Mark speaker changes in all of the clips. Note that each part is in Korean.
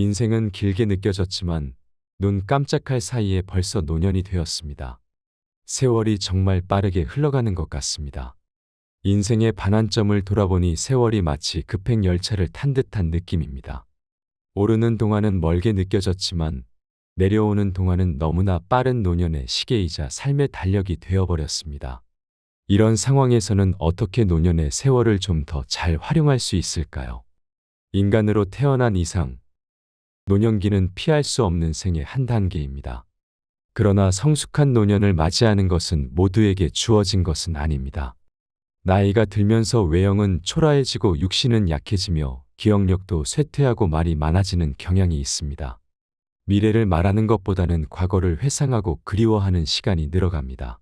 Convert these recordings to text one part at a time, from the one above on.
Speaker 1: 인생은 길게 느껴졌지만 눈 깜짝할 사이에 벌써 노년이 되었습니다. 세월이 정말 빠르게 흘러가는 것 같습니다. 인생의 반환점을 돌아보니 세월이 마치 급행 열차를 탄 듯한 느낌입니다. 오르는 동안은 멀게 느껴졌지만 내려오는 동안은 너무나 빠른 노년의 시계이자 삶의 달력이 되어버렸습니다. 이런 상황에서는 어떻게 노년의 세월을 좀 더 잘 활용할 수 있을까요? 인간으로 태어난 이상 노년기는 피할 수 없는 생의 한 단계입니다. 그러나 성숙한 노년을 맞이하는 것은 모두에게 주어진 것은 아닙니다. 나이가 들면서 외형은 초라해지고 육신은 약해지며 기억력도 쇠퇴하고 말이 많아지는 경향이 있습니다. 미래를 말하는 것보다는 과거를 회상하고 그리워하는 시간이 늘어갑니다.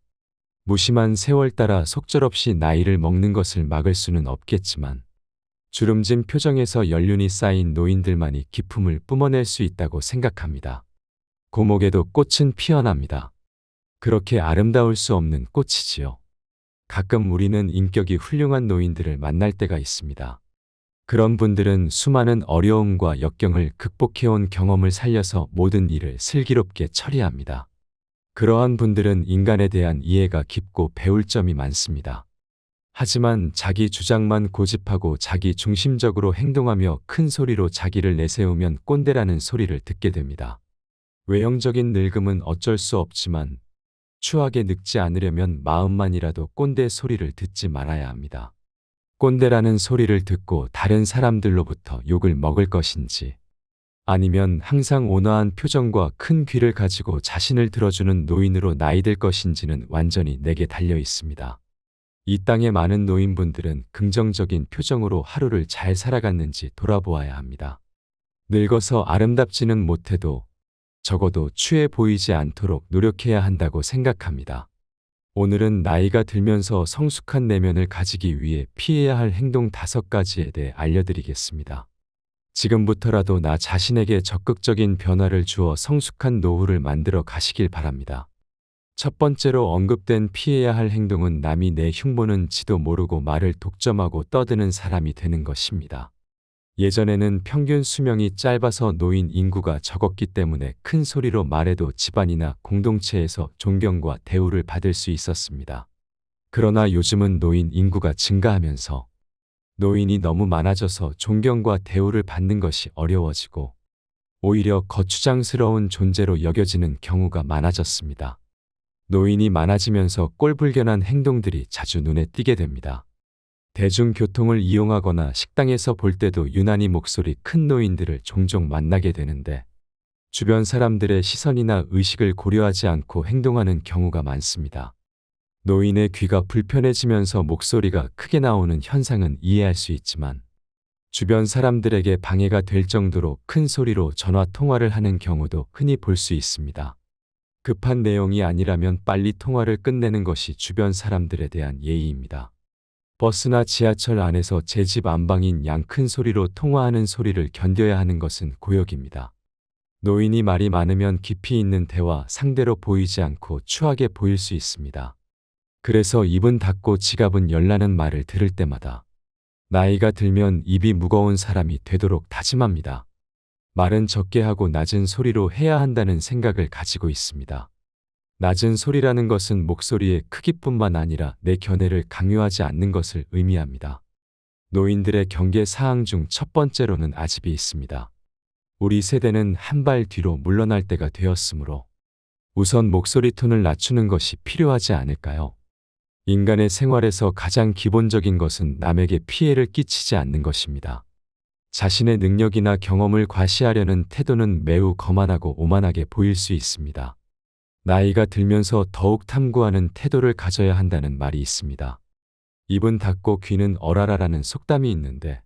Speaker 1: 무심한 세월 따라 속절없이 나이를 먹는 것을 막을 수는 없겠지만 주름진 표정에서 연륜이 쌓인 노인들만이 기품을 뿜어낼 수 있다고 생각합니다. 고목에도 꽃은 피어납니다. 그렇게 아름다울 수 없는 꽃이지요. 가끔 우리는 인격이 훌륭한 노인들을 만날 때가 있습니다. 그런 분들은 수많은 어려움과 역경을 극복해온 경험을 살려서 모든 일을 슬기롭게 처리합니다. 그러한 분들은 인간에 대한 이해가 깊고 배울 점이 많습니다. 하지만 자기 주장만 고집하고 자기 중심적으로 행동하며 큰 소리로 자기를 내세우면 꼰대라는 소리를 듣게 됩니다. 외형적인 늙음은 어쩔 수 없지만 추하게 늙지 않으려면 마음만이라도 꼰대 소리를 듣지 말아야 합니다. 꼰대라는 소리를 듣고 다른 사람들로부터 욕을 먹을 것인지 아니면 항상 온화한 표정과 큰 귀를 가지고 자신을 들어주는 노인으로 나이 들 것인지는 완전히 내게 달려 있습니다. 이 땅의 많은 노인분들은 긍정적인 표정으로 하루를 잘 살아갔는지 돌아보아야 합니다. 늙어서 아름답지는 못해도 적어도 추해 보이지 않도록 노력해야 한다고 생각합니다. 오늘은 나이가 들면서 성숙한 내면을 가지기 위해 피해야 할 행동 5가지에 대해 알려드리겠습니다. 지금부터라도 나 자신에게 적극적인 변화를 주어 성숙한 노후를 만들어 가시길 바랍니다. 첫 번째로 언급된 피해야 할 행동은 남이 내 흉보는지도 모르고 말을 독점하고 떠드는 사람이 되는 것입니다. 예전에는 평균 수명이 짧아서 노인 인구가 적었기 때문에 큰 소리로 말해도 집안이나 공동체에서 존경과 대우를 받을 수 있었습니다. 그러나 요즘은 노인 인구가 증가하면서 노인이 너무 많아져서 존경과 대우를 받는 것이 어려워지고 오히려 거추장스러운 존재로 여겨지는 경우가 많아졌습니다. 노인이 많아지면서 꼴불견한 행동들이 자주 눈에 띄게 됩니다. 대중교통을 이용하거나 식당에서 볼 때도 유난히 목소리 큰 노인들을 종종 만나게 되는데 주변 사람들의 시선이나 의식을 고려하지 않고 행동하는 경우가 많습니다. 노인의 귀가 불편해지면서 목소리가 크게 나오는 현상은 이해할 수 있지만 주변 사람들에게 방해가 될 정도로 큰 소리로 전화 통화를 하는 경우도 흔히 볼 수 있습니다. 급한 내용이 아니라면 빨리 통화를 끝내는 것이 주변 사람들에 대한 예의입니다. 버스나 지하철 안에서 제 집 안방인 양 큰 소리로 통화하는 소리를 견뎌야 하는 것은 고역입니다. 노인이 말이 많으면 깊이 있는 대화 상대로 보이지 않고 추하게 보일 수 있습니다. 그래서 입은 닫고 지갑은 열라는 말을 들을 때마다 나이가 들면 입이 무거운 사람이 되도록 다짐합니다. 말은 적게 하고 낮은 소리로 해야 한다는 생각을 가지고 있습니다. 낮은 소리라는 것은 목소리의 크기뿐만 아니라 내 견해를 강요하지 않는 것을 의미합니다. 노인들의 경계 사항 중 첫 번째로는 아집이 있습니다. 우리 세대는 한 발 뒤로 물러날 때가 되었으므로 우선 목소리 톤을 낮추는 것이 필요하지 않을까요? 인간의 생활에서 가장 기본적인 것은 남에게 피해를 끼치지 않는 것입니다. 자신의 능력이나 경험을 과시하려는 태도는 매우 거만하고 오만하게 보일 수 있습니다. 나이가 들면서 더욱 탐구하는 태도를 가져야 한다는 말이 있습니다. 입은 닫고 귀는 얼아라라는 속담이 있는데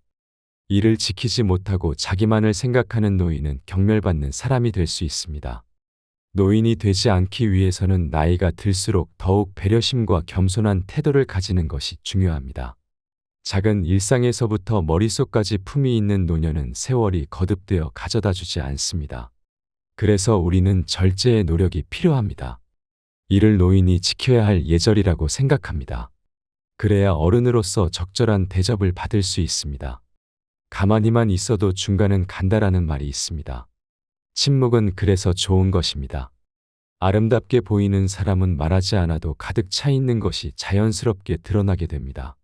Speaker 1: 이를 지키지 못하고 자기만을 생각하는 노인은 경멸받는 사람이 될 수 있습니다. 노인이 되지 않기 위해서는 나이가 들수록 더욱 배려심과 겸손한 태도를 가지는 것이 중요합니다. 작은 일상에서부터 머릿속까지 품이 있는 노년은 세월이 거듭되어 가져다주지 않습니다. 그래서 우리는 절제의 노력이 필요합니다. 이를 노인이 지켜야 할 예절이라고 생각합니다. 그래야 어른으로서 적절한 대접을 받을 수 있습니다. 가만히만 있어도 중간은 간다라는 말이 있습니다. 침묵은 그래서 좋은 것입니다. 아름답게 보이는 사람은 말하지 않아도 가득 차 있는 것이 자연스럽게 드러나게 됩니다.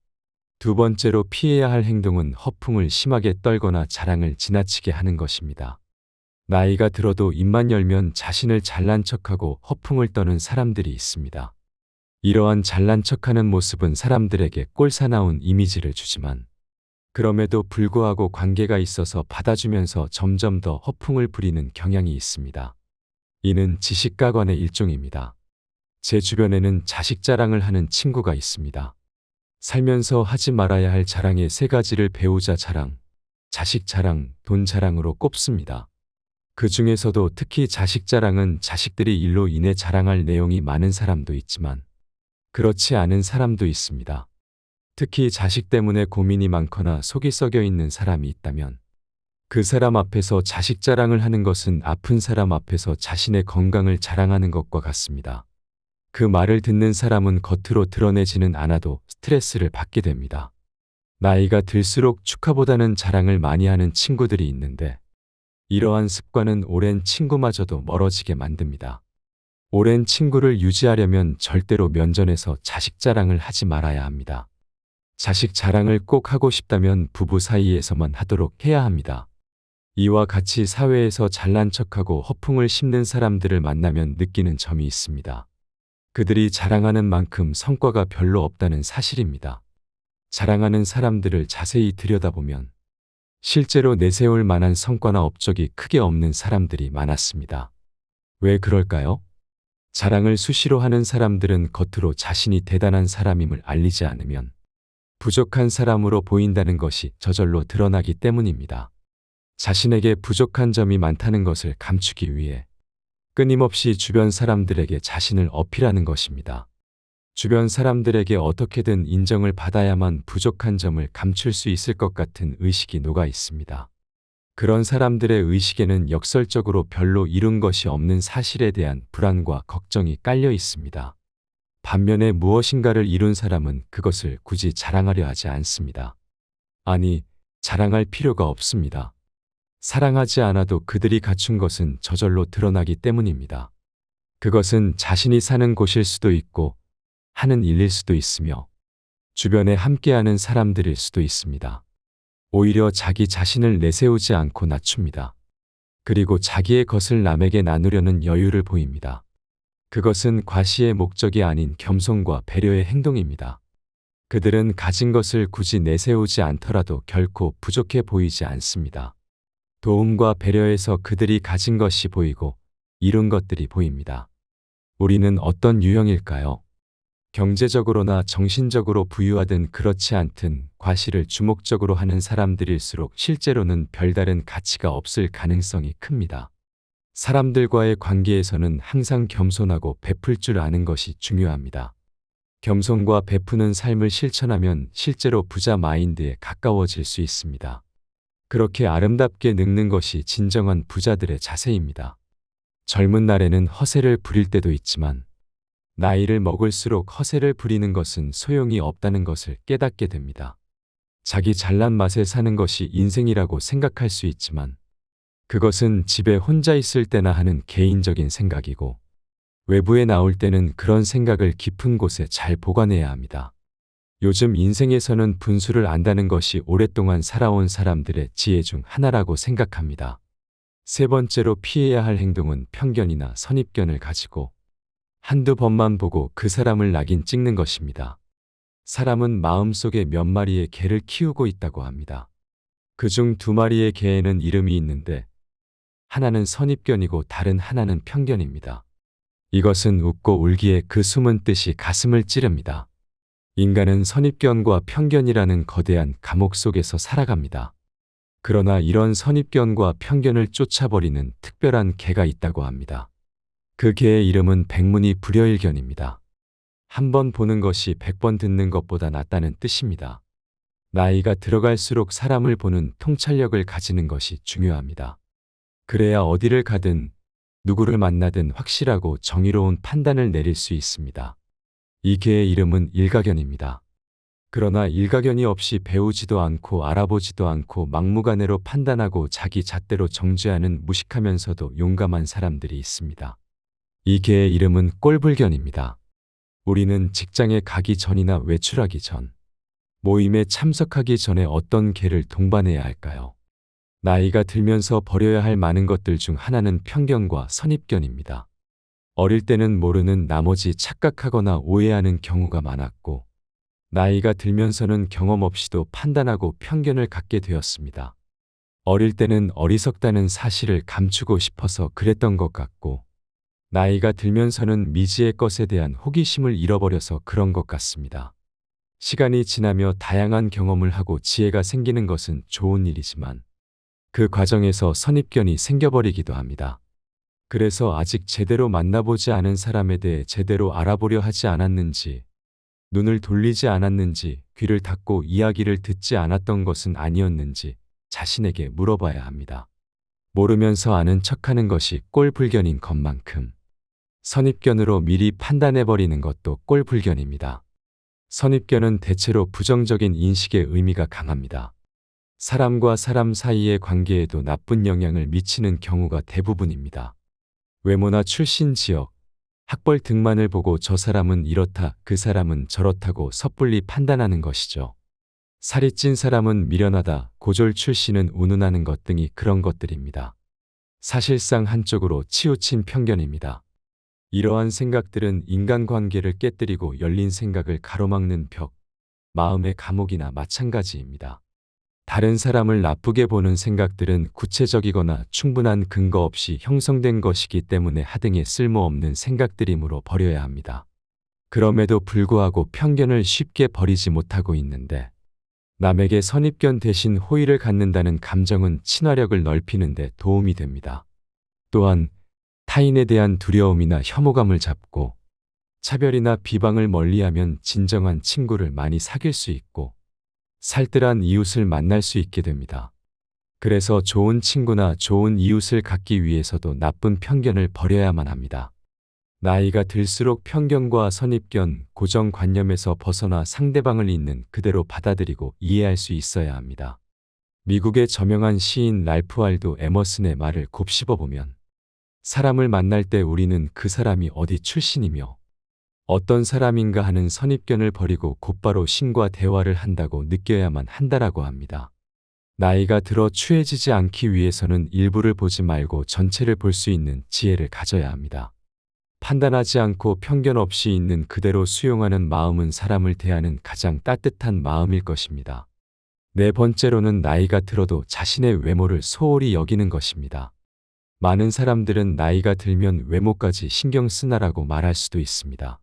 Speaker 1: 두 번째로 피해야 할 행동은 허풍을 심하게 떨거나 자랑을 지나치게 하는 것입니다. 나이가 들어도 입만 열면 자신을 잘난 척하고 허풍을 떠는 사람들이 있습니다. 이러한 잘난 척하는 모습은 사람들에게 꼴사나운 이미지를 주지만 그럼에도 불구하고 관계가 있어서 받아주면서 점점 더 허풍을 부리는 경향이 있습니다. 이는 지식가관의 일종입니다. 제 주변에는 자식 자랑을 하는 친구가 있습니다. 살면서 하지 말아야 할 자랑의 세 가지를 배우자 자랑, 자식 자랑, 돈 자랑으로 꼽습니다. 그 중에서도 특히 자식 자랑은 자식들이 일로 인해 자랑할 내용이 많은 사람도 있지만 그렇지 않은 사람도 있습니다. 특히 자식 때문에 고민이 많거나 속이 썩여 있는 사람이 있다면 그 사람 앞에서 자식 자랑을 하는 것은 아픈 사람 앞에서 자신의 건강을 자랑하는 것과 같습니다. 그 말을 듣는 사람은 겉으로 드러내지는 않아도 스트레스를 받게 됩니다. 나이가 들수록 축하보다는 자랑을 많이 하는 친구들이 있는데 이러한 습관은 오랜 친구마저도 멀어지게 만듭니다. 오랜 친구를 유지하려면 절대로 면전에서 자식 자랑을 하지 말아야 합니다. 자식 자랑을 꼭 하고 싶다면 부부 사이에서만 하도록 해야 합니다. 이와 같이 사회에서 잘난 척하고 허풍을 심는 사람들을 만나면 느끼는 점이 있습니다. 그들이 자랑하는 만큼 성과가 별로 없다는 사실입니다. 자랑하는 사람들을 자세히 들여다보면 실제로 내세울 만한 성과나 업적이 크게 없는 사람들이 많았습니다. 왜 그럴까요? 자랑을 수시로 하는 사람들은 겉으로 자신이 대단한 사람임을 알리지 않으면 부족한 사람으로 보인다는 것이 저절로 드러나기 때문입니다. 자신에게 부족한 점이 많다는 것을 감추기 위해 끊임없이 주변 사람들에게 자신을 어필하는 것입니다. 주변 사람들에게 어떻게든 인정을 받아야만 부족한 점을 감출 수 있을 것 같은 의식이 녹아 있습니다. 그런 사람들의 의식에는 역설적으로 별로 이룬 것이 없는 사실에 대한 불안과 걱정이 깔려 있습니다. 반면에 무엇인가를 이룬 사람은 그것을 굳이 자랑하려 하지 않습니다. 아니, 자랑할 필요가 없습니다. 사랑하지 않아도 그들이 갖춘 것은 저절로 드러나기 때문입니다. 그것은 자신이 사는 곳일 수도 있고 하는 일일 수도 있으며 주변에 함께하는 사람들일 수도 있습니다. 오히려 자기 자신을 내세우지 않고 낮춥니다. 그리고 자기의 것을 남에게 나누려는 여유를 보입니다. 그것은 과시의 목적이 아닌 겸손과 배려의 행동입니다. 그들은 가진 것을 굳이 내세우지 않더라도 결코 부족해 보이지 않습니다. 도움과 배려에서 그들이 가진 것이 보이고 이룬 것들이 보입니다. 우리는 어떤 유형일까요? 경제적으로나 정신적으로 부유하든 그렇지 않든 과시를 주목적으로 하는 사람들일수록 실제로는 별다른 가치가 없을 가능성이 큽니다. 사람들과의 관계에서는 항상 겸손하고 베풀 줄 아는 것이 중요합니다. 겸손과 베푸는 삶을 실천하면 실제로 부자 마인드에 가까워질 수 있습니다. 그렇게 아름답게 늙는 것이 진정한 부자들의 자세입니다. 젊은 날에는 허세를 부릴 때도 있지만 나이를 먹을수록 허세를 부리는 것은 소용이 없다는 것을 깨닫게 됩니다. 자기 잘난 맛에 사는 것이 인생이라고 생각할 수 있지만 그것은 집에 혼자 있을 때나 하는 개인적인 생각이고 외부에 나올 때는 그런 생각을 깊은 곳에 잘 보관해야 합니다. 요즘 인생에서는 분수를 안다는 것이 오랫동안 살아온 사람들의 지혜 중 하나라고 생각합니다. 세 번째로 피해야 할 행동은 편견이나 선입견을 가지고 한두 번만 보고 그 사람을 낙인 찍는 것입니다. 사람은 마음속에 몇 마리의 개를 키우고 있다고 합니다. 그중 두 마리의 개에는 이름이 있는데 하나는 선입견이고 다른 하나는 편견입니다. 이것은 웃고 울기에 그 숨은 뜻이 가슴을 찌릅니다. 인간은 선입견과 편견이라는 거대한 감옥 속에서 살아갑니다. 그러나 이런 선입견과 편견을 쫓아버리는 특별한 개가 있다고 합니다. 그 개의 이름은 백문이 불여일견입니다. 한 번 보는 것이 100번 듣는 것보다 낫다는 뜻입니다. 나이가 들어갈수록 사람을 보는 통찰력을 가지는 것이 중요합니다. 그래야 어디를 가든 누구를 만나든 확실하고 정의로운 판단을 내릴 수 있습니다. 이 개의 이름은 일가견입니다. 그러나 일가견이 없이 배우지도 않고 알아보지도 않고 막무가내로 판단하고 자기 잣대로 정죄하는 무식하면서도 용감한 사람들이 있습니다. 이 개의 이름은 꼴불견입니다. 우리는 직장에 가기 전이나 외출하기 전, 모임에 참석하기 전에 어떤 개를 동반해야 할까요? 나이가 들면서 버려야 할 많은 것들 중 하나는 편견과 선입견입니다. 어릴 때는 모르는 나머지 착각하거나 오해하는 경우가 많았고, 나이가 들면서는 경험 없이도 판단하고 편견을 갖게 되었습니다. 어릴 때는 어리석다는 사실을 감추고 싶어서 그랬던 것 같고, 나이가 들면서는 미지의 것에 대한 호기심을 잃어버려서 그런 것 같습니다. 시간이 지나며 다양한 경험을 하고 지혜가 생기는 것은 좋은 일이지만 그 과정에서 선입견이 생겨버리기도 합니다. 그래서 아직 제대로 만나보지 않은 사람에 대해 제대로 알아보려 하지 않았는지, 눈을 돌리지 않았는지, 귀를 닫고 이야기를 듣지 않았던 것은 아니었는지 자신에게 물어봐야 합니다. 모르면서 아는 척하는 것이 꼴불견인 것만큼 선입견으로 미리 판단해버리는 것도 꼴불견입니다. 선입견은 대체로 부정적인 인식의 의미가 강합니다. 사람과 사람 사이의 관계에도 나쁜 영향을 미치는 경우가 대부분입니다. 외모나 출신 지역, 학벌 등만을 보고 저 사람은 이렇다, 그 사람은 저렇다고 섣불리 판단하는 것이죠. 살이 찐 사람은 미련하다, 고졸 출신은 운운하는 것 등이 그런 것들입니다. 사실상 한쪽으로 치우친 편견입니다. 이러한 생각들은 인간관계를 깨뜨리고 열린 생각을 가로막는 벽, 마음의 감옥이나 마찬가지입니다. 다른 사람을 나쁘게 보는 생각들은 구체적이거나 충분한 근거 없이 형성된 것이기 때문에 하등에 쓸모없는 생각들이므로 버려야 합니다. 그럼에도 불구하고 편견을 쉽게 버리지 못하고 있는데, 남에게 선입견 대신 호의를 갖는다는 감정은 친화력을 넓히는 데 도움이 됩니다. 또한 타인에 대한 두려움이나 혐오감을 잡고 차별이나 비방을 멀리하면 진정한 친구를 많이 사귈 수 있고 살뜰한 이웃을 만날 수 있게 됩니다. 그래서 좋은 친구나 좋은 이웃을 갖기 위해서도 나쁜 편견을 버려야만 합니다. 나이가 들수록 편견과 선입견, 고정관념에서 벗어나 상대방을 있는 그대로 받아들이고 이해할 수 있어야 합니다. 미국의 저명한 시인 랄프 waldo 에머슨의 말을 곱씹어보면 사람을 만날 때 우리는 그 사람이 어디 출신이며 어떤 사람인가 하는 선입견을 버리고 곧바로 신과 대화를 한다고 느껴야만 한다라고 합니다. 나이가 들어 추해지지 않기 위해서는 일부를 보지 말고 전체를 볼 수 있는 지혜를 가져야 합니다. 판단하지 않고 편견 없이 있는 그대로 수용하는 마음은 사람을 대하는 가장 따뜻한 마음일 것입니다. 네 번째로는 나이가 들어도 자신의 외모를 소홀히 여기는 것입니다. 많은 사람들은 나이가 들면 외모까지 신경 쓰나라고 말할 수도 있습니다.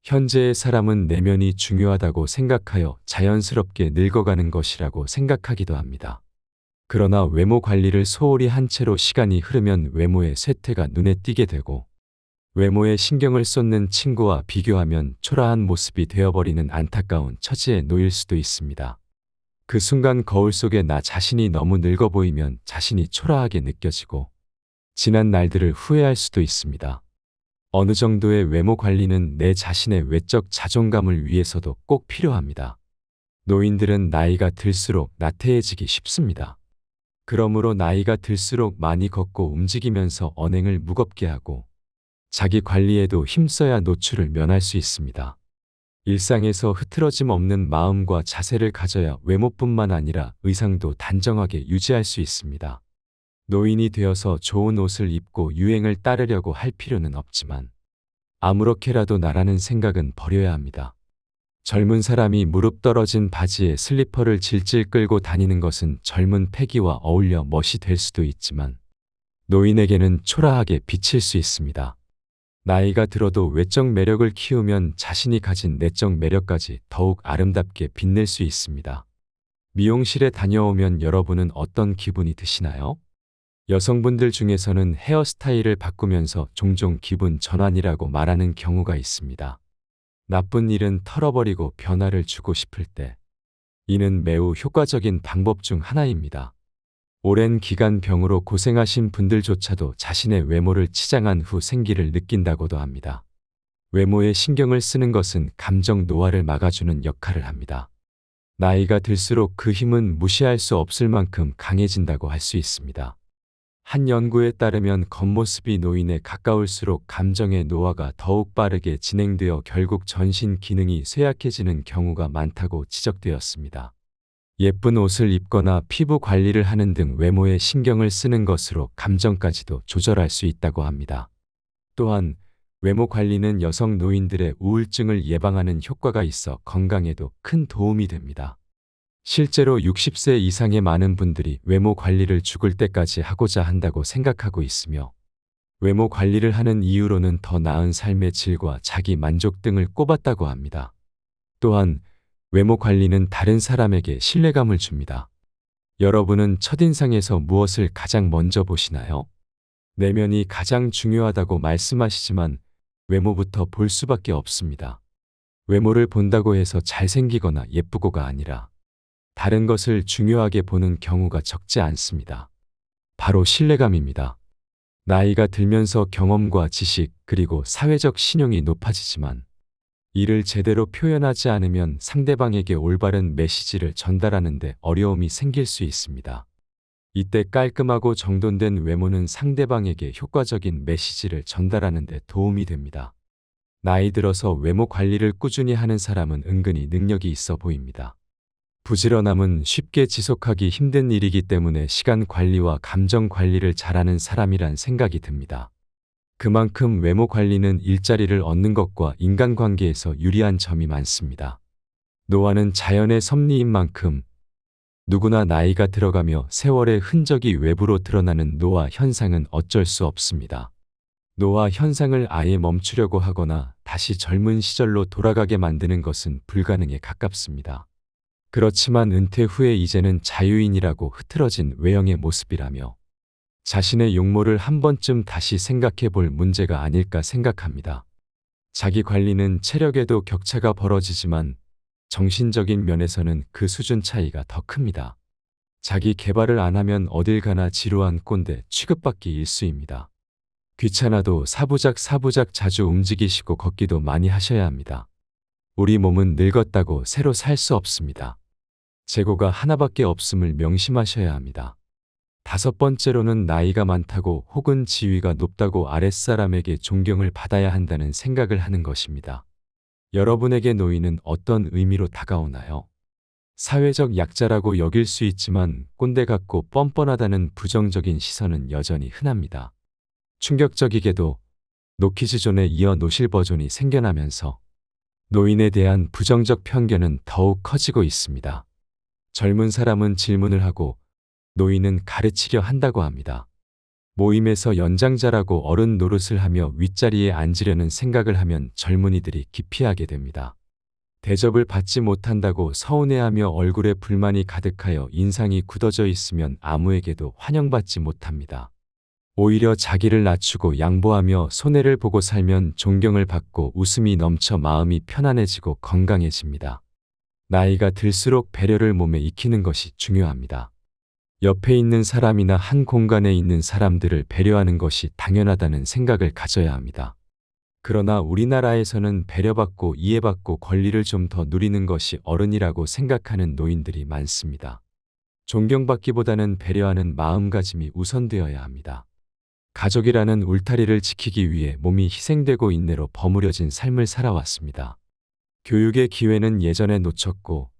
Speaker 1: 현재의 사람은 내면이 중요하다고 생각하여 자연스럽게 늙어가는 것이라고 생각하기도 합니다. 그러나 외모 관리를 소홀히 한 채로 시간이 흐르면 외모의 쇠퇴가 눈에 띄게 되고 외모에 신경을 쏟는 친구와 비교하면 초라한 모습이 되어버리는 안타까운 처지에 놓일 수도 있습니다. 그 순간 거울 속에 나 자신이 너무 늙어 보이면 자신이 초라하게 느껴지고 지난 날들을 후회할 수도 있습니다. 어느 정도의 외모 관리는 내 자신의 외적 자존감을 위해서도 꼭 필요합니다. 노인들은 나이가 들수록 나태해지기 쉽습니다. 그러므로 나이가 들수록 많이 걷고 움직이면서 언행을 무겁게 하고 자기 관리에도 힘써야 노출을 면할 수 있습니다. 일상에서 흐트러짐 없는 마음과 자세를 가져야 외모뿐만 아니라 의상도 단정하게 유지할 수 있습니다. 노인이 되어서 좋은 옷을 입고 유행을 따르려고 할 필요는 없지만 아무렇게라도 나라는 생각은 버려야 합니다. 젊은 사람이 무릎 떨어진 바지에 슬리퍼를 질질 끌고 다니는 것은 젊은 패기와 어울려 멋이 될 수도 있지만 노인에게는 초라하게 비칠 수 있습니다. 나이가 들어도 외적 매력을 키우면 자신이 가진 내적 매력까지 더욱 아름답게 빛낼 수 있습니다. 미용실에 다녀오면 여러분은 어떤 기분이 드시나요? 여성분들 중에서는 헤어스타일을 바꾸면서 종종 기분 전환이라고 말하는 경우가 있습니다. 나쁜 일은 털어버리고 변화를 주고 싶을 때 이는 매우 효과적인 방법 중 하나입니다. 오랜 기간 병으로 고생하신 분들조차도 자신의 외모를 치장한 후 생기를 느낀다고도 합니다. 외모에 신경을 쓰는 것은 감정 노화를 막아주는 역할을 합니다. 나이가 들수록 그 힘은 무시할 수 없을 만큼 강해진다고 할 수 있습니다. 한 연구에 따르면 겉모습이 노인에 가까울수록 감정의 노화가 더욱 빠르게 진행되어 결국 전신 기능이 쇠약해지는 경우가 많다고 지적되었습니다. 예쁜 옷을 입거나 피부 관리를 하는 등 외모에 신경을 쓰는 것으로 감정까지도 조절할 수 있다고 합니다. 또한 외모 관리는 여성 노인들의 우울증을 예방하는 효과가 있어 건강에도 큰 도움이 됩니다. 실제로 60세 이상의 많은 분들이 외모 관리를 죽을 때까지 하고자 한다고 생각하고 있으며, 외모 관리를 하는 이유로는 더 나은 삶의 질과 자기 만족 등을 꼽았다고 합니다. 또한 외모 관리는 다른 사람에게 신뢰감을 줍니다. 여러분은 첫인상에서 무엇을 가장 먼저 보시나요? 내면이 가장 중요하다고 말씀하시지만 외모부터 볼 수밖에 없습니다. 외모를 본다고 해서 잘생기거나 예쁘고가 아니라 다른 것을 중요하게 보는 경우가 적지 않습니다. 바로 신뢰감입니다. 나이가 들면서 경험과 지식 그리고 사회적 신용이 높아지지만 이를 제대로 표현하지 않으면 상대방에게 올바른 메시지를 전달하는 데 어려움이 생길 수 있습니다. 이때 깔끔하고 정돈된 외모는 상대방에게 효과적인 메시지를 전달하는 데 도움이 됩니다. 나이 들어서 외모 관리를 꾸준히 하는 사람은 은근히 능력이 있어 보입니다. 부지런함은 쉽게 지속하기 힘든 일이기 때문에 시간 관리와 감정 관리를 잘하는 사람이란 생각이 듭니다. 그만큼 외모 관리는 일자리를 얻는 것과 인간관계에서 유리한 점이 많습니다. 노화는 자연의 섭리인 만큼 누구나 나이가 들어가며 세월의 흔적이 외부로 드러나는 노화 현상은 어쩔 수 없습니다. 노화 현상을 아예 멈추려고 하거나 다시 젊은 시절로 돌아가게 만드는 것은 불가능에 가깝습니다. 그렇지만 은퇴 후에 이제는 자유인이라고 흐트러진 외형의 모습이라며 자신의 용모를 한 번쯤 다시 생각해 볼 문제가 아닐까 생각합니다. 자기 관리는 체력에도 격차가 벌어지지만 정신적인 면에서는 그 수준 차이가 더 큽니다. 자기 개발을 안 하면 어딜 가나 지루한 꼰대 취급받기 일쑤입니다. 귀찮아도 사부작 자주 움직이시고 걷기도 많이 하셔야 합니다. 우리 몸은 늙었다고 새로 살 수 없습니다. 재고가 하나밖에 없음을 명심하셔야 합니다. 5번째로는 나이가 많다고 혹은 지위가 높다고 아랫사람에게 존경을 받아야 한다는 생각을 하는 것입니다. 여러분에게 노인은 어떤 의미로 다가오나요? 사회적 약자라고 여길 수 있지만 꼰대 같고 뻔뻔하다는 부정적인 시선은 여전히 흔합니다. 충격적이게도 노키즈존에 이어 노실버존이 생겨나면서 노인에 대한 부정적 편견은 더욱 커지고 있습니다. 젊은 사람은 질문을 하고 노인은 가르치려 한다고 합니다. 모임에서 연장자라고 어른 노릇을 하며 윗자리에 앉으려는 생각을 하면 젊은이들이 기피하게 됩니다. 대접을 받지 못한다고 서운해하며 얼굴에 불만이 가득하여 인상이 굳어져 있으면 아무에게도 환영받지 못합니다. 오히려 자기를 낮추고 양보하며 손해를 보고 살면 존경을 받고 웃음이 넘쳐 마음이 편안해지고 건강해집니다. 나이가 들수록 배려를 몸에 익히는 것이 중요합니다. 옆에 있는 사람이나 한 공간에 있는 사람들을 배려하는 것이 당연하다는 생각을 가져야 합니다. 그러나 우리나라에서는 배려받고 이해받고 권리를 좀 더 누리는 것이 어른이라고 생각하는 노인들이 많습니다. 존경받기보다는 배려하는 마음가짐이 우선되어야 합니다. 가족이라는 울타리를 지키기 위해 몸이 희생되고 인내로 버무려진 삶을 살아왔습니다. 교육의 기회는 예전에 놓쳤고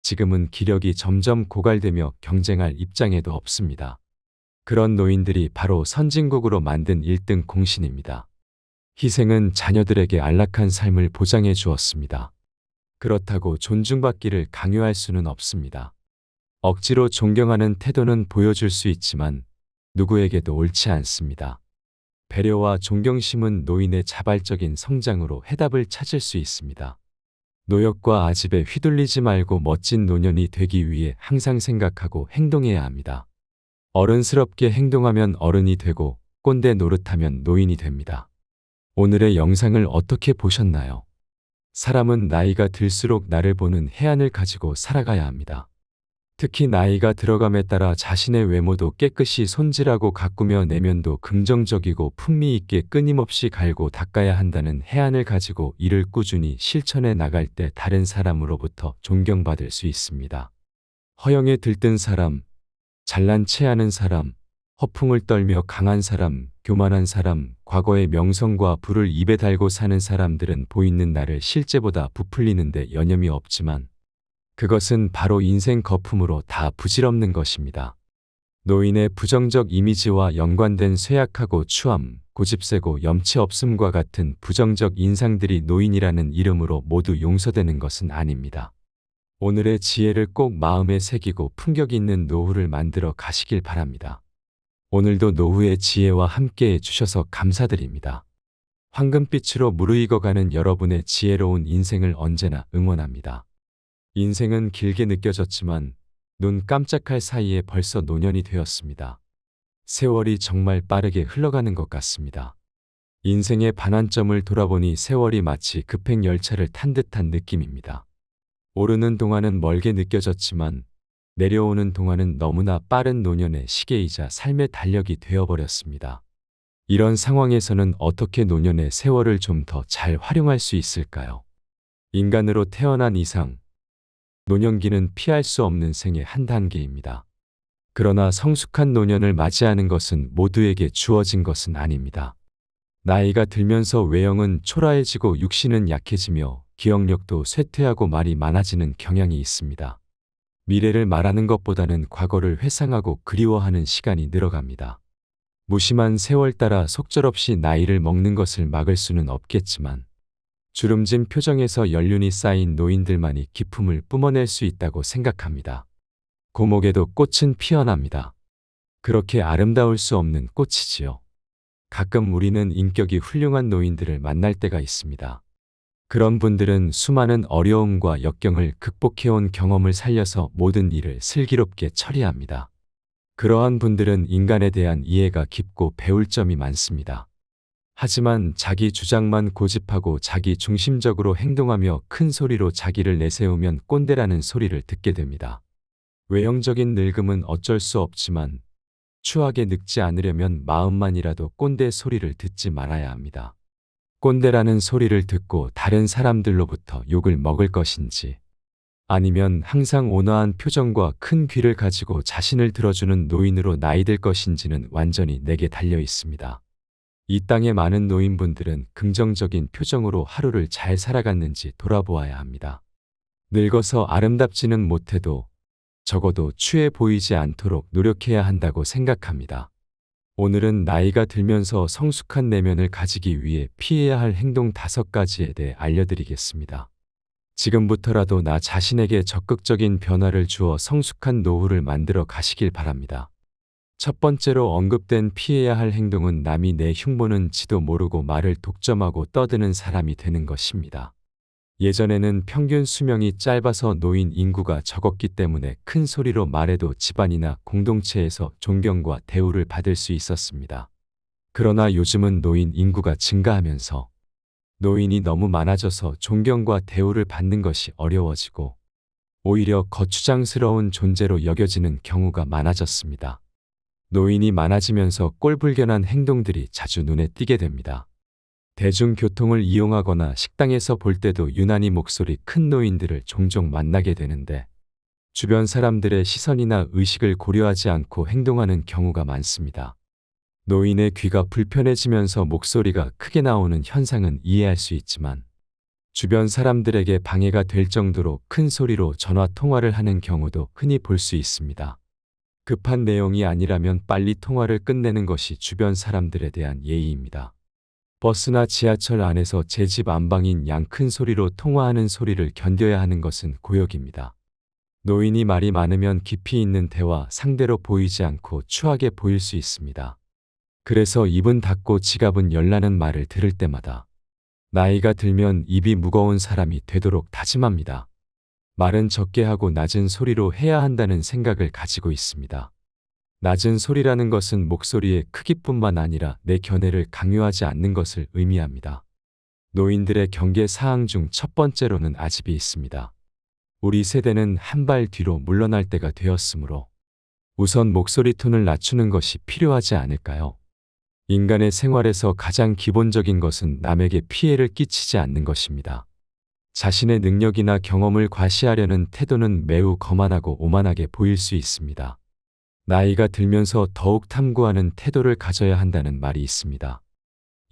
Speaker 1: 지금은 기력이 점점 고갈되며 경쟁할 입장에도 없습니다. 그런 노인들이 바로 선진국으로 만든 1등 공신입니다. 희생은 자녀들에게 안락한 삶을 보장해 주었습니다. 그렇다고 존중받기를 강요할 수는 없습니다. 억지로 존경하는 태도는 보여줄 수 있지만 누구에게도 옳지 않습니다. 배려와 존경심은 노인의 자발적인 성장으로 해답을 찾을 수 있습니다. 노역과 아집에 휘둘리지 말고 멋진 노년이 되기 위해 항상 생각하고 행동해야 합니다. 어른스럽게 행동하면 어른이 되고 꼰대 노릇하면 노인이 됩니다. 오늘의 영상을 어떻게 보셨나요? 사람은 나이가 들수록 나를 보는 해안을 가지고 살아가야 합니다. 특히 나이가 들어감에 따라 자신의 외모도 깨끗이 손질하고 가꾸며 내면도 긍정적이고 품위 있게 끊임없이 갈고 닦아야 한다는 해안을 가지고 이를 꾸준히 실천해 나갈 때 다른 사람으로부터 존경받을 수 있습니다. 허영에 들뜬 사람, 잘난 체하는 사람, 허풍을 떨며 강한 사람, 교만한 사람, 과거의 명성과 부를 입에 달고 사는 사람들은 보이는 나를 실제보다 부풀리는데 여념이 없지만 그것은 바로 인생 거품으로 다 부질없는 것입니다. 노인의 부정적 이미지와 연관된 쇠약하고 추함, 고집세고 염치 없음과 같은 부정적 인상들이 노인이라는 이름으로 모두 용서되는 것은 아닙니다. 오늘의 지혜를 꼭 마음에 새기고 품격 있는 노후를 만들어 가시길 바랍니다. 오늘도 노후의 지혜와 함께해 주셔서 감사드립니다. 황금빛으로 무르익어가는 여러분의 지혜로운 인생을 언제나 응원합니다. 인생은 길게 느껴졌지만 눈 깜짝할 사이에 벌써 노년이 되었습니다. 세월이 정말 빠르게 흘러가는 것 같습니다. 인생의 반환점을 돌아보니 세월이 마치 급행열차를 탄 듯한 느낌입니다. 오르는 동안은 멀게 느껴졌지만 내려오는 동안은 너무나 빠른 노년의 시계이자 삶의 달력이 되어버렸습니다. 이런 상황에서는 어떻게 노년의 세월을 좀 더 잘 활용할 수 있을까요? 인간으로 태어난 이상 노년기는 피할 수 없는 생의 한 단계입니다. 그러나 성숙한 노년을 맞이하는 것은 모두에게 주어진 것은 아닙니다. 나이가 들면서 외형은 초라해지고 육신은 약해지며 기억력도 쇠퇴하고 말이 많아지는 경향이 있습니다. 미래를 말하는 것보다는 과거를 회상하고 그리워하는 시간이 늘어갑니다. 무심한 세월 따라 속절없이 나이를 먹는 것을 막을 수는 없겠지만 주름진 표정에서 연륜이 쌓인 노인들만이 기품을 뿜어낼 수 있다고 생각합니다. 고목에도 꽃은 피어납니다. 그렇게 아름다울 수 없는 꽃이지요. 가끔 우리는 인격이 훌륭한 노인들을 만날 때가 있습니다. 그런 분들은 수많은 어려움과 역경을 극복해온 경험을 살려서 모든 일을 슬기롭게 처리합니다. 그러한 분들은 인간에 대한 이해가 깊고 배울 점이 많습니다. 하지만 자기 주장만 고집하고 자기 중심적으로 행동하며 큰 소리로 자기를 내세우면 꼰대라는 소리를 듣게 됩니다. 외형적인 늙음은 어쩔 수 없지만 추하게 늙지 않으려면 마음만이라도 꼰대 소리를 듣지 말아야 합니다. 꼰대라는 소리를 듣고 다른 사람들로부터 욕을 먹을 것인지 아니면 항상 온화한 표정과 큰 귀를 가지고 자신을 들어주는 노인으로 나이들 것인지는 완전히 내게 달려 있습니다. 이 땅의 많은 노인분들은 긍정적인 표정으로 하루를 잘 살아갔는지 돌아보아야 합니다. 늙어서 아름답지는 못해도 적어도 추해 보이지 않도록 노력해야 한다고 생각합니다. 오늘은 나이가 들면서 성숙한 내면을 가지기 위해 피해야 할 행동 5가지에 대해 알려드리겠습니다. 지금부터라도 나 자신에게 적극적인 변화를 주어 성숙한 노후를 만들어 가시길 바랍니다. 첫 번째로 언급된 피해야 할 행동은 남이 내 흉보는지도 모르고 말을 독점하고 떠드는 사람이 되는 것입니다. 예전에는 평균 수명이 짧아서 노인 인구가 적었기 때문에 큰 소리로 말해도 집안이나 공동체에서 존경과 대우를 받을 수 있었습니다. 그러나 요즘은 노인 인구가 증가하면서 노인이 너무 많아져서 존경과 대우를 받는 것이 어려워지고 오히려 거추장스러운 존재로 여겨지는 경우가 많아졌습니다. 노인이 많아지면서 꼴불견한 행동들이 자주 눈에 띄게 됩니다. 대중교통을 이용하거나 식당에서 볼 때도 유난히 목소리 큰 노인들을 종종 만나게 되는데 주변 사람들의 시선이나 의식을 고려하지 않고 행동하는 경우가 많습니다. 노인의 귀가 불편해지면서 목소리가 크게 나오는 현상은 이해할 수 있지만 주변 사람들에게 방해가 될 정도로 큰 소리로 전화 통화를 하는 경우도 흔히 볼 수 있습니다. 급한 내용이 아니라면 빨리 통화를 끝내는 것이 주변 사람들에 대한 예의입니다. 버스나 지하철 안에서 제 집 안방인 양 큰 소리로 통화하는 소리를 견뎌야 하는 것은 고역입니다. 노인이 말이 많으면 깊이 있는 대화 상대로 보이지 않고 추하게 보일 수 있습니다. 그래서 입은 닫고 지갑은 열라는 말을 들을 때마다 나이가 들면 입이 무거운 사람이 되도록 다짐합니다. 말은 적게 하고 낮은 소리로 해야 한다는 생각을 가지고 있습니다. 낮은 소리라는 것은 목소리의 크기뿐만 아니라 내 견해를 강요하지 않는 것을 의미합니다. 노인들의 경계 사항 중 첫 번째로는 아집이 있습니다. 우리 세대는 한 발 뒤로 물러날 때가 되었으므로 우선 목소리 톤을 낮추는 것이 필요하지 않을까요? 인간의 생활에서 가장 기본적인 것은 남에게 피해를 끼치지 않는 것입니다. 자신의 능력이나 경험을 과시하려는 태도는 매우 거만하고 오만하게 보일 수 있습니다. 나이가 들면서 더욱 탐구하는 태도를 가져야 한다는 말이 있습니다.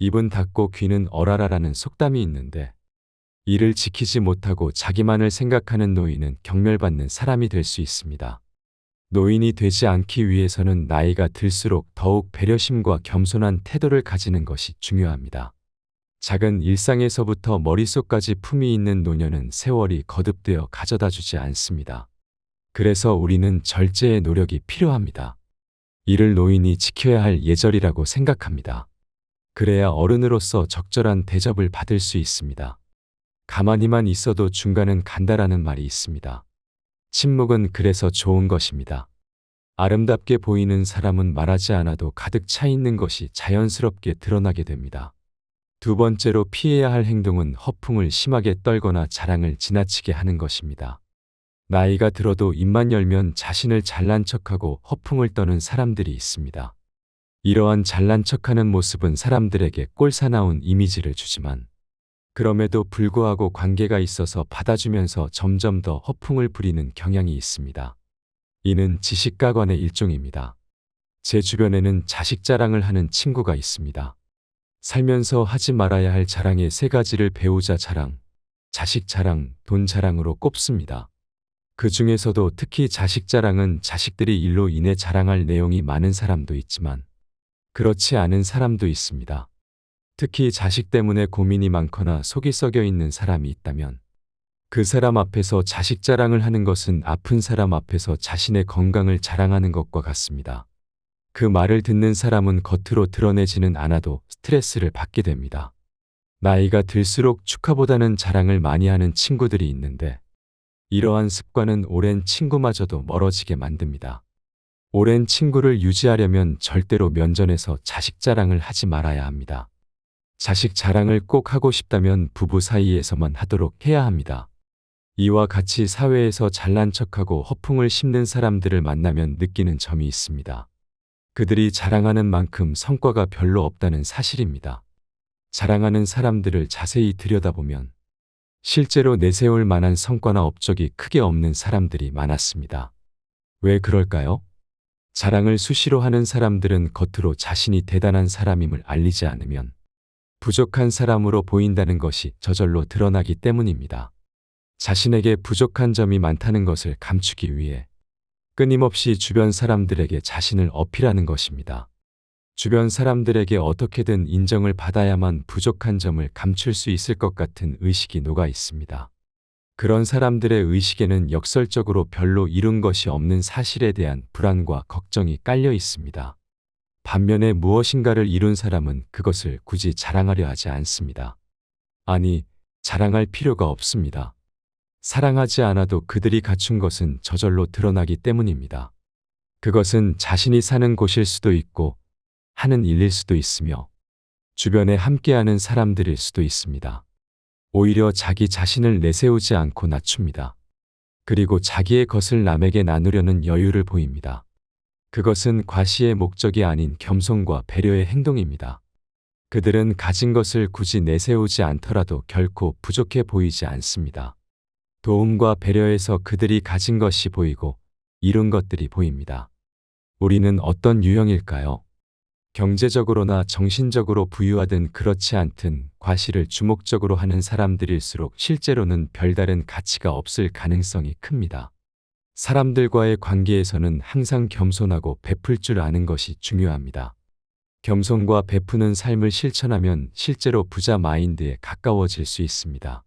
Speaker 1: 입은 닫고 귀는 얼아라라는 속담이 있는데 이를 지키지 못하고 자기만을 생각하는 노인은 경멸받는 사람이 될 수 있습니다. 노인이 되지 않기 위해서는 나이가 들수록 더욱 배려심과 겸손한 태도를 가지는 것이 중요합니다. 작은 일상에서부터 머릿속까지 품이 있는 노년은 세월이 거듭되어 가져다 주지 않습니다. 그래서 우리는 절제의 노력이 필요합니다. 이를 노인이 지켜야 할 예절이라고 생각합니다. 그래야 어른으로서 적절한 대접을 받을 수 있습니다. 가만히만 있어도 중간은 간다라는 말이 있습니다. 침묵은 그래서 좋은 것입니다. 아름답게 보이는 사람은 말하지 않아도 가득 차 있는 것이 자연스럽게 드러나게 됩니다. 두 번째로 피해야 할 행동은 허풍을 심하게 떨거나 자랑을 지나치게 하는 것입니다. 나이가 들어도 입만 열면 자신을 잘난 척하고 허풍을 떠는 사람들이 있습니다. 이러한 잘난 척하는 모습은 사람들에게 꼴사나운 이미지를 주지만 그럼에도 불구하고 관계가 있어서 받아주면서 점점 더 허풍을 부리는 경향이 있습니다. 이는 지식가관의 일종입니다. 제 주변에는 자식 자랑을 하는 친구가 있습니다. 살면서 하지 말아야 할 자랑의 세 가지를 배우자 자랑, 자식 자랑, 돈 자랑으로 꼽습니다. 그 중에서도 특히 자식 자랑은 자식들이 일로 인해 자랑할 내용이 많은 사람도 있지만 그렇지 않은 사람도 있습니다. 특히 자식 때문에 고민이 많거나 속이 썩여 있는 사람이 있다면 그 사람 앞에서 자식 자랑을 하는 것은 아픈 사람 앞에서 자신의 건강을 자랑하는 것과 같습니다. 그 말을 듣는 사람은 겉으로 드러내지는 않아도 스트레스를 받게 됩니다. 나이가 들수록 축하보다는 자랑을 많이 하는 친구들이 있는데 이러한 습관은 오랜 친구마저도 멀어지게 만듭니다. 오랜 친구를 유지하려면 절대로 면전에서 자식 자랑을 하지 말아야 합니다. 자식 자랑을 꼭 하고 싶다면 부부 사이에서만 하도록 해야 합니다. 이와 같이 사회에서 잘난 척하고 허풍을 심는 사람들을 만나면 느끼는 점이 있습니다. 그들이 자랑하는 만큼 성과가 별로 없다는 사실입니다. 자랑하는 사람들을 자세히 들여다보면 실제로 내세울 만한 성과나 업적이 크게 없는 사람들이 많았습니다. 왜 그럴까요? 자랑을 수시로 하는 사람들은 겉으로 자신이 대단한 사람임을 알리지 않으면 부족한 사람으로 보인다는 것이 저절로 드러나기 때문입니다. 자신에게 부족한 점이 많다는 것을 감추기 위해 끊임없이 주변 사람들에게 자신을 어필하는 것입니다. 주변 사람들에게 어떻게든 인정을 받아야만 부족한 점을 감출 수 있을 것 같은 의식이 녹아 있습니다. 그런 사람들의 의식에는 역설적으로 별로 이룬 것이 없는 사실에 대한 불안과 걱정이 깔려 있습니다. 반면에 무엇인가를 이룬 사람은 그것을 굳이 자랑하려 하지 않습니다. 아니, 자랑할 필요가 없습니다. 사랑하지 않아도 그들이 갖춘 것은 저절로 드러나기 때문입니다. 그것은 자신이 사는 곳일 수도 있고 하는 일일 수도 있으며 주변에 함께하는 사람들일 수도 있습니다. 오히려 자기 자신을 내세우지 않고 낮춥니다. 그리고 자기의 것을 남에게 나누려는 여유를 보입니다. 그것은 과시의 목적이 아닌 겸손과 배려의 행동입니다. 그들은 가진 것을 굳이 내세우지 않더라도 결코 부족해 보이지 않습니다. 도움과 배려에서 그들이 가진 것이 보이고 이룬 것들이 보입니다. 우리는 어떤 유형일까요? 경제적으로나 정신적으로 부유하든 그렇지 않든 과시를 주목적으로 하는 사람들일수록 실제로는 별다른 가치가 없을 가능성이 큽니다. 사람들과의 관계에서는 항상 겸손하고 베풀 줄 아는 것이 중요합니다. 겸손과 베푸는 삶을 실천하면 실제로 부자 마인드에 가까워질 수 있습니다.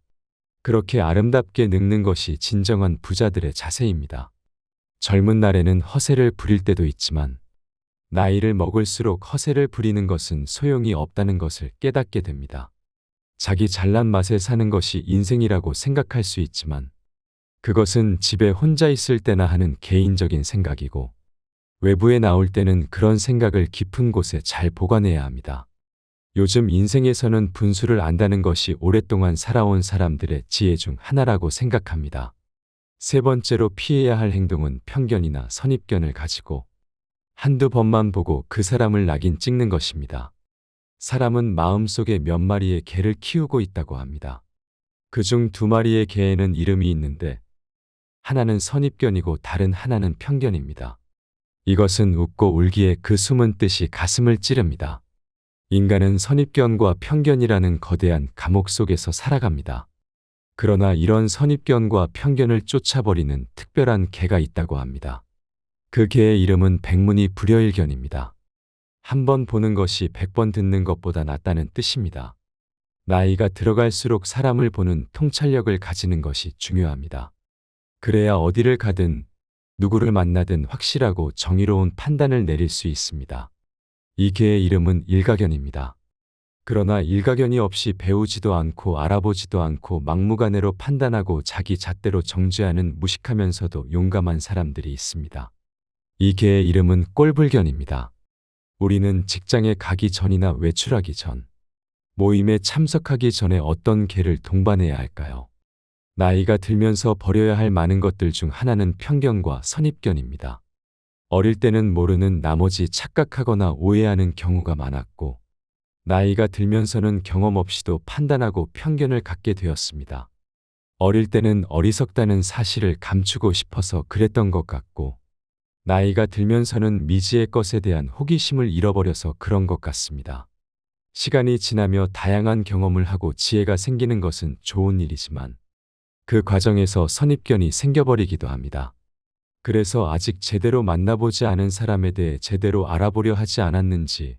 Speaker 1: 그렇게 아름답게 늙는 것이 진정한 부자들의 자세입니다. 젊은 날에는 허세를 부릴 때도 있지만 나이를 먹을수록 허세를 부리는 것은 소용이 없다는 것을 깨닫게 됩니다. 자기 잘난 맛에 사는 것이 인생이라고 생각할 수 있지만 그것은 집에 혼자 있을 때나 하는 개인적인 생각이고 외부에 나올 때는 그런 생각을 깊은 곳에 잘 보관해야 합니다. 요즘 인생에서는 분수를 안다는 것이 오랫동안 살아온 사람들의 지혜 중 하나라고 생각합니다. 세 번째로 피해야 할 행동은 편견이나 선입견을 가지고 한두 번만 보고 그 사람을 낙인 찍는 것입니다. 사람은 마음속에 몇 마리의 개를 키우고 있다고 합니다. 그중 두 마리의 개에는 이름이 있는데 하나는 선입견이고 다른 하나는 편견입니다. 이것은 웃고 울기에 그 숨은 뜻이 가슴을 찌릅니다. 인간은 선입견과 편견이라는 거대한 감옥 속에서 살아갑니다. 그러나 이런 선입견과 편견을 쫓아버리는 특별한 개가 있다고 합니다. 그 개의 이름은 백문이 불여일견입니다. 한 번 보는 것이 100번 듣는 것보다 낫다는 뜻입니다. 나이가 들어갈수록 사람을 보는 통찰력을 가지는 것이 중요합니다. 그래야 어디를 가든 누구를 만나든 확실하고 정의로운 판단을 내릴 수 있습니다. 이 개의 이름은 일가견입니다. 그러나 일가견이 없이 배우지도 않고 알아보지도 않고 막무가내로 판단하고 자기 잣대로 정죄하는 무식하면서도 용감한 사람들이 있습니다. 이 개의 이름은 꼴불견입니다. 우리는 직장에 가기 전이나 외출하기 전, 모임에 참석하기 전에 어떤 개를 동반해야 할까요? 나이가 들면서 버려야 할 많은 것들 중 하나는 편견과 선입견입니다. 어릴 때는 모르는 나머지 착각하거나 오해하는 경우가 많았고, 나이가 들면서는 경험 없이도 판단하고 편견을 갖게 되었습니다. 어릴 때는 어리석다는 사실을 감추고 싶어서 그랬던 것 같고, 나이가 들면서는 미지의 것에 대한 호기심을 잃어버려서 그런 것 같습니다. 시간이 지나며 다양한 경험을 하고 지혜가 생기는 것은 좋은 일이지만 그 과정에서 선입견이 생겨버리기도 합니다. 그래서 아직 제대로 만나보지 않은 사람에 대해 제대로 알아보려 하지 않았는지,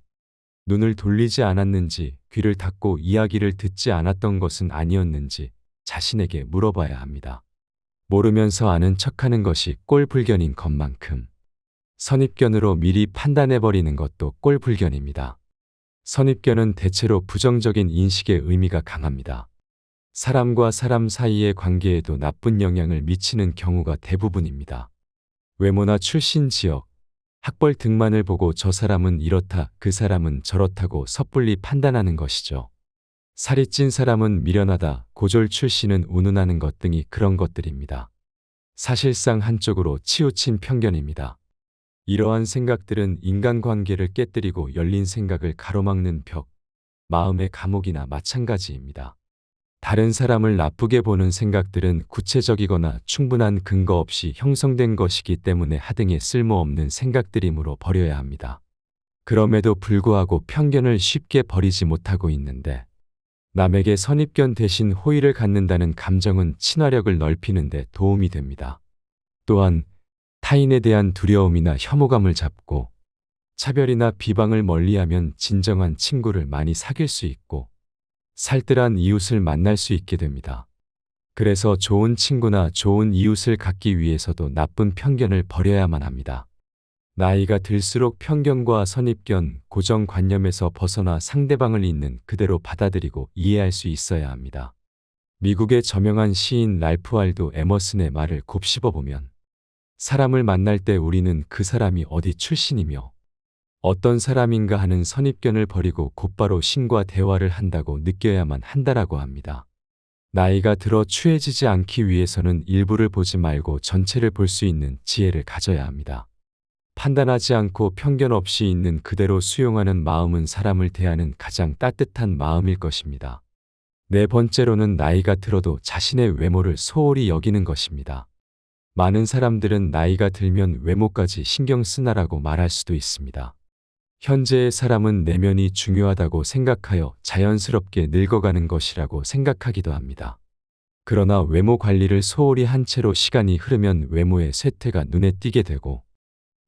Speaker 1: 눈을 돌리지 않았는지, 귀를 닫고 이야기를 듣지 않았던 것은 아니었는지 자신에게 물어봐야 합니다. 모르면서 아는 척하는 것이 꼴불견인 것만큼 선입견으로 미리 판단해버리는 것도 꼴불견입니다. 선입견은 대체로 부정적인 인식의 의미가 강합니다. 사람과 사람 사이의 관계에도 나쁜 영향을 미치는 경우가 대부분입니다. 외모나 출신 지역, 학벌 등만을 보고 저 사람은 이렇다, 그 사람은 저렇다고 섣불리 판단하는 것이죠. 살이 찐 사람은 미련하다, 고졸 출신은 운운하는 것 등이 그런 것들입니다. 사실상 한쪽으로 치우친 편견입니다. 이러한 생각들은 인간관계를 깨뜨리고 열린 생각을 가로막는 벽, 마음의 감옥이나 마찬가지입니다. 다른 사람을 나쁘게 보는 생각들은 구체적이거나 충분한 근거 없이 형성된 것이기 때문에 하등에 쓸모없는 생각들이므로 버려야 합니다. 그럼에도 불구하고 편견을 쉽게 버리지 못하고 있는데, 남에게 선입견 대신 호의를 갖는다는 감정은 친화력을 넓히는 데 도움이 됩니다. 또한 타인에 대한 두려움이나 혐오감을 잡고 차별이나 비방을 멀리하면 진정한 친구를 많이 사귈 수 있고 살뜰한 이웃을 만날 수 있게 됩니다. 그래서 좋은 친구나 좋은 이웃을 갖기 위해서도 나쁜 편견을 버려야만 합니다. 나이가 들수록 편견과 선입견, 고정관념에서 벗어나 상대방을 있는 그대로 받아들이고 이해할 수 있어야 합니다. 미국의 저명한 시인 랄프 waldo 에머슨의 말을 곱씹어보면 사람을 만날 때 우리는 그 사람이 어디 출신이며 어떤 사람인가 하는 선입견을 버리고 곧바로 신과 대화를 한다고 느껴야만 한다라고 합니다. 나이가 들어 추해지지 않기 위해서는 일부를 보지 말고 전체를 볼 수 있는 지혜를 가져야 합니다. 판단하지 않고 편견 없이 있는 그대로 수용하는 마음은 사람을 대하는 가장 따뜻한 마음일 것입니다. 네 번째로는 나이가 들어도 자신의 외모를 소홀히 여기는 것입니다. 많은 사람들은 나이가 들면 외모까지 신경 쓰나라고 말할 수도 있습니다. 현재의 사람은 내면이 중요하다고 생각하여 자연스럽게 늙어가는 것이라고 생각하기도 합니다. 그러나 외모 관리를 소홀히 한 채로 시간이 흐르면 외모의 쇠퇴가 눈에 띄게 되고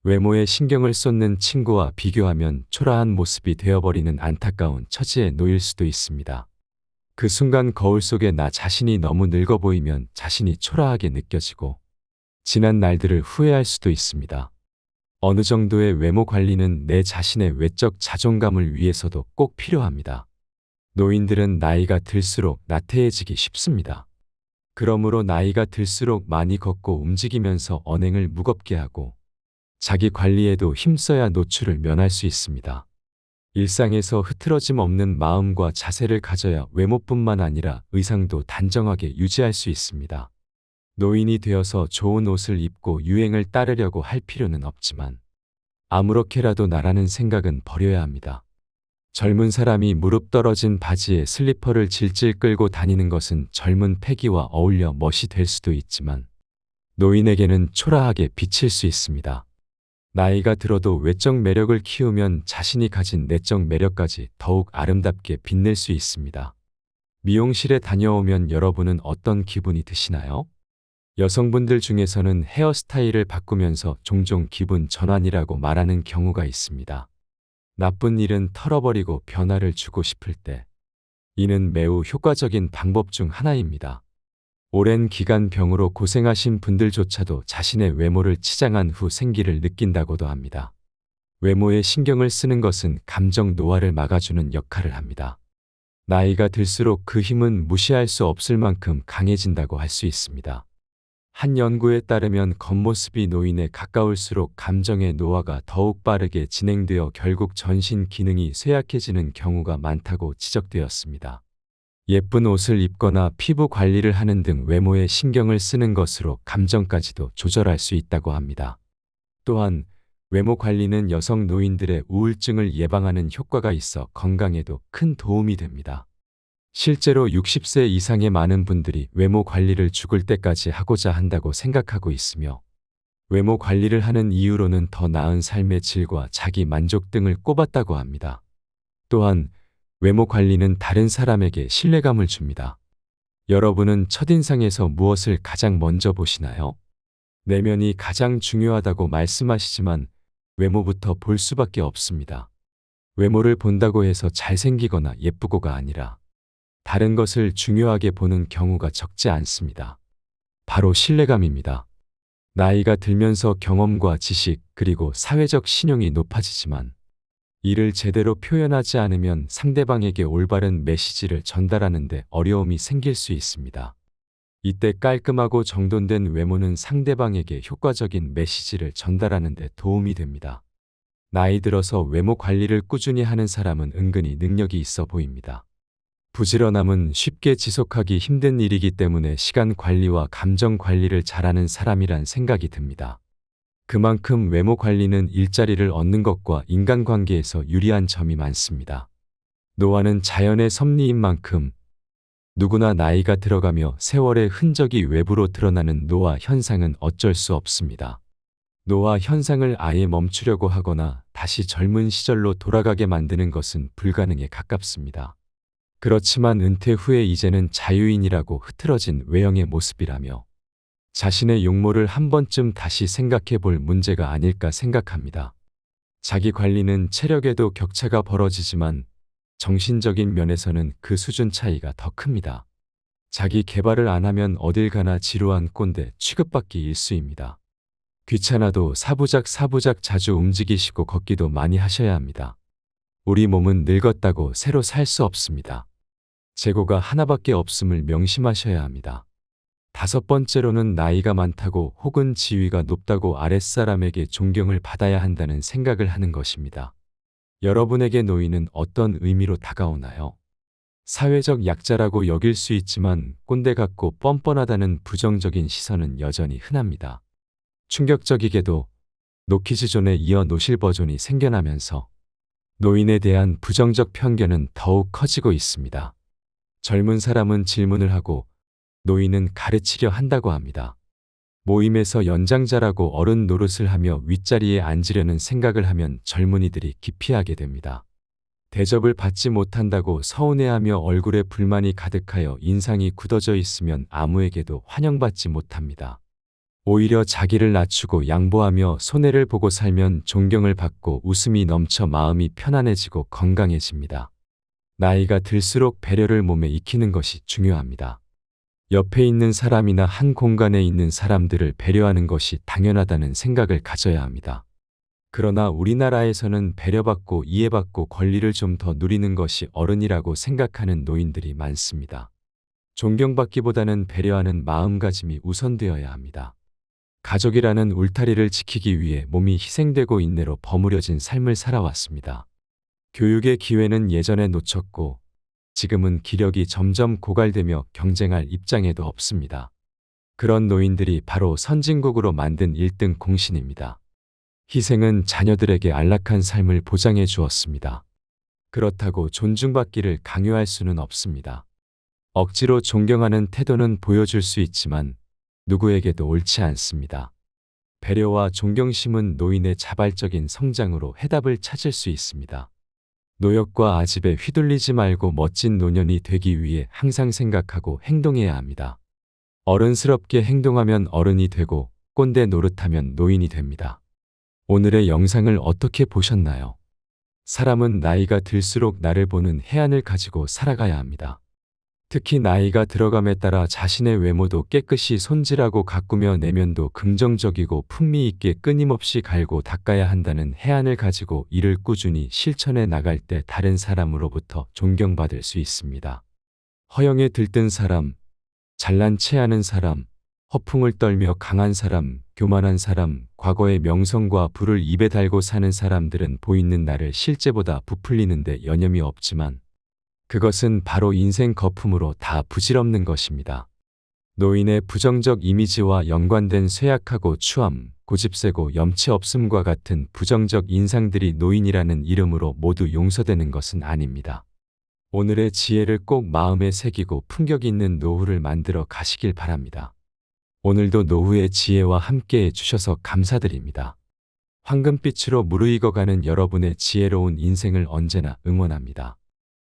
Speaker 1: 외모에 신경을 쏟는 친구와 비교하면 초라한 모습이 되어버리는 안타까운 처지에 놓일 수도 있습니다. 그 순간 거울 속에 나 자신이 너무 늙어 보이면 자신이 초라하게 느껴지고 지난 날들을 후회할 수도 있습니다. 어느 정도의 외모 관리는 내 자신의 외적 자존감을 위해서도 꼭 필요합니다. 노인들은 나이가 들수록 나태해지기 쉽습니다. 그러므로 나이가 들수록 많이 걷고 움직이면서 언행을 무겁게 하고 자기 관리에도 힘써야 노출을 면할 수 있습니다. 일상에서 흐트러짐 없는 마음과 자세를 가져야 외모뿐만 아니라 의상도 단정하게 유지할 수 있습니다. 노인이 되어서 좋은 옷을 입고 유행을 따르려고 할 필요는 없지만 아무렇게라도 나라는 생각은 버려야 합니다. 젊은 사람이 무릎 떨어진 바지에 슬리퍼를 질질 끌고 다니는 것은 젊은 패기와 어울려 멋이 될 수도 있지만 노인에게는 초라하게 비칠 수 있습니다. 나이가 들어도 외적 매력을 키우면 자신이 가진 내적 매력까지 더욱 아름답게 빛낼 수 있습니다. 미용실에 다녀오면 여러분은 어떤 기분이 드시나요? 여성분들 중에서는 헤어스타일을 바꾸면서 종종 기분 전환이라고 말하는 경우가 있습니다. 나쁜 일은 털어버리고 변화를 주고 싶을 때 이는 매우 효과적인 방법 중 하나입니다. 오랜 기간 병으로 고생하신 분들조차도 자신의 외모를 치장한 후 생기를 느낀다고도 합니다. 외모에 신경을 쓰는 것은 감정 노화를 막아주는 역할을 합니다. 나이가 들수록 그 힘은 무시할 수 없을 만큼 강해진다고 할 수 있습니다. 한 연구에 따르면 겉모습이 노인에 가까울수록 감정의 노화가 더욱 빠르게 진행되어 결국 전신 기능이 쇠약해지는 경우가 많다고 지적되었습니다. 예쁜 옷을 입거나 피부 관리를 하는 등 외모에 신경을 쓰는 것으로 감정까지도 조절할 수 있다고 합니다. 또한 외모 관리는 여성 노인들의 우울증을 예방하는 효과가 있어 건강에도 큰 도움이 됩니다. 실제로 60세 이상의 많은 분들이 외모 관리를 죽을 때까지 하고자 한다고 생각하고 있으며 외모 관리를 하는 이유로는 더 나은 삶의 질과 자기 만족 등을 꼽았다고 합니다. 또한 외모 관리는 다른 사람에게 신뢰감을 줍니다. 여러분은 첫인상에서 무엇을 가장 먼저 보시나요? 내면이 가장 중요하다고 말씀하시지만 외모부터 볼 수밖에 없습니다. 외모를 본다고 해서 잘생기거나 예쁘고가 아니라 다른 것을 중요하게 보는 경우가 적지 않습니다. 바로 신뢰감입니다. 나이가 들면서 경험과 지식 그리고 사회적 신용이 높아지지만 이를 제대로 표현하지 않으면 상대방에게 올바른 메시지를 전달하는 데 어려움이 생길 수 있습니다. 이때 깔끔하고 정돈된 외모는 상대방에게 효과적인 메시지를 전달하는 데 도움이 됩니다. 나이 들어서 외모 관리를 꾸준히 하는 사람은 은근히 능력이 있어 보입니다. 부지런함은 쉽게 지속하기 힘든 일이기 때문에 시간 관리와 감정 관리를 잘하는 사람이란 생각이 듭니다. 그만큼 외모 관리는 일자리를 얻는 것과 인간관계에서 유리한 점이 많습니다. 노화는 자연의 섭리인 만큼 누구나 나이가 들어가며 세월의 흔적이 외부로 드러나는 노화 현상은 어쩔 수 없습니다. 노화 현상을 아예 멈추려고 하거나 다시 젊은 시절로 돌아가게 만드는 것은 불가능에 가깝습니다. 그렇지만 은퇴 후에 이제는 자유인이라고 흐트러진 외형의 모습이라며 자신의 용모를 한 번쯤 다시 생각해 볼 문제가 아닐까 생각합니다. 자기 관리는 체력에도 격차가 벌어지지만 정신적인 면에서는 그 수준 차이가 더 큽니다. 자기 개발을 안 하면 어딜 가나 지루한 꼰대 취급받기 일쑤입니다. 귀찮아도 사부작 자주 움직이시고 걷기도 많이 하셔야 합니다. 우리 몸은 늙었다고 새로 살 수 없습니다. 재고가 하나밖에 없음을 명심하셔야 합니다. 5번째로는 나이가 많다고 혹은 지위가 높다고 아랫사람에게 존경을 받아야 한다는 생각을 하는 것입니다. 여러분에게 노인은 어떤 의미로 다가오나요? 사회적 약자라고 여길 수 있지만 꼰대 같고 뻔뻔하다는 부정적인 시선은 여전히 흔합니다. 충격적이게도 노키즈존에 이어 노실버존이 생겨나면서 노인에 대한 부정적 편견은 더욱 커지고 있습니다. 젊은 사람은 질문을 하고 노인은 가르치려 한다고 합니다. 모임에서 연장자라고 어른 노릇을 하며 윗자리에 앉으려는 생각을 하면 젊은이들이 기피하게 됩니다. 대접을 받지 못한다고 서운해하며 얼굴에 불만이 가득하여 인상이 굳어져 있으면 아무에게도 환영받지 못합니다. 오히려 자기를 낮추고 양보하며 손해를 보고 살면 존경을 받고 웃음이 넘쳐 마음이 편안해지고 건강해집니다. 나이가 들수록 배려를 몸에 익히는 것이 중요합니다. 옆에 있는 사람이나 한 공간에 있는 사람들을 배려하는 것이 당연하다는 생각을 가져야 합니다. 그러나 우리나라에서는 배려받고 이해받고 권리를 좀 더 누리는 것이 어른이라고 생각하는 노인들이 많습니다. 존경받기보다는 배려하는 마음가짐이 우선되어야 합니다. 가족이라는 울타리를 지키기 위해 몸이 희생되고 인내로 버무려진 삶을 살아왔습니다. 교육의 기회는 예전에 놓쳤고 지금은 기력이 점점 고갈되며 경쟁할 입장에도 없습니다. 그런 노인들이 바로 선진국으로 만든 1등 공신입니다. 희생은 자녀들에게 안락한 삶을 보장해 주었습니다. 그렇다고 존중받기를 강요할 수는 없습니다. 억지로 존경하는 태도는 보여줄 수 있지만 누구에게도 옳지 않습니다. 배려와 존경심은 노인의 자발적인 성장으로 해답을 찾을 수 있습니다. 노역과 아집에 휘둘리지 말고 멋진 노년이 되기 위해 항상 생각하고 행동해야 합니다. 어른스럽게 행동하면 어른이 되고 꼰대 노릇하면 노인이 됩니다. 오늘의 영상을 어떻게 보셨나요? 사람은 나이가 들수록 나를 보는 해안을 가지고 살아가야 합니다. 특히 나이가 들어감에 따라 자신의 외모도 깨끗이 손질하고 가꾸며 내면도 긍정적이고 품위 있게 끊임없이 갈고 닦아야 한다는 해안을 가지고 이를 꾸준히 실천해 나갈 때 다른 사람으로부터 존경받을 수 있습니다. 허영에 들뜬 사람, 잘난 체하는 사람, 허풍을 떨며 강한 사람, 교만한 사람, 과거의 명성과 부를 입에 달고 사는 사람들은 보이는 나를 실제보다 부풀리는데 여념이 없지만 그것은 바로 인생 거품으로 다 부질없는 것입니다. 노인의 부정적 이미지와 연관된 쇠약하고 추함, 고집세고 염치 없음과 같은 부정적 인상들이 노인이라는 이름으로 모두 용서되는 것은 아닙니다. 오늘의 지혜를 꼭 마음에 새기고 품격 있는 노후를 만들어 가시길 바랍니다. 오늘도 노후의 지혜와 함께해 주셔서 감사드립니다. 황금빛으로 무르익어가는 여러분의 지혜로운 인생을 언제나 응원합니다.